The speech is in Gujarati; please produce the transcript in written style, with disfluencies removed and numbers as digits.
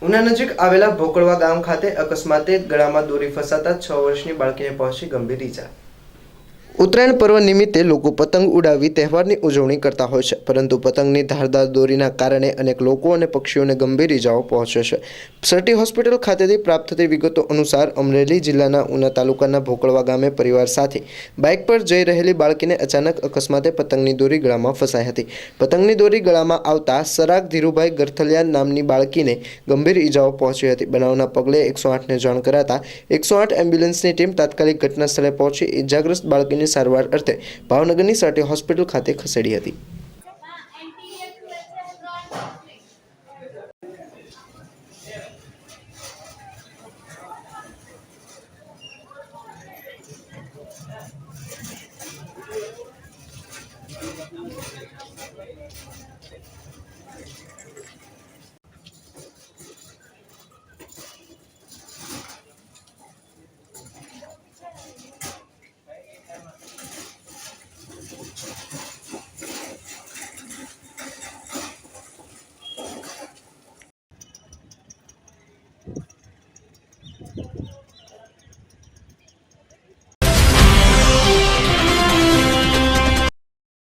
ઉના નજીક આવેલા ભોકળવા ગામ ખાતે અકસ્માતે ગળામાં દોરી ફસાતા 6 વર્ષની બાળકીને પહોંચી ગંભીર ઈજા। ઉત્તરાયણ પર્વ નિમિત્તે લોકો પતંગ ઉડાવી તહેવારની ઉજવણી કરતા હોય છે, પરંતુ પતંગની ધારદાર દોરીના કારણે અનેક લોકો અને પક્ષીઓને ગંભીર ઈજાઓ પહોંચે છે। સટી હોસ્પિટલ ખાતેથી પ્રાપ્ત થતી વિગતો અનુસાર અમરેલી જિલ્લાના ઉના તાલુકાના ભોકળવા ગામે પરિવાર સાથે બાઇક પર જઈ રહેલી બાળકીને અચાનક અકસ્માતે પતંગની દોરી ગળામાં ફસાઈ હતી। પતંગની દોરી ગળામાં આવતા સરાગ ધીરુભાઈ ગરથલિયા નામની બાળકીને ગંભીર ઈજાઓ પહોંચી હતી। બનાવના પગલે 108ને જાણ કરાતા 108 એમ્બ્યુલન્સની ટીમ તાત્કાલિક ઘટના સ્થળે પહોંચી ઇજાગ્રસ્ત બાળકીને સારવાર અર્થે ભાવનગરની સટી હોસ્પિટલ ખાતે ખસેડી હતી।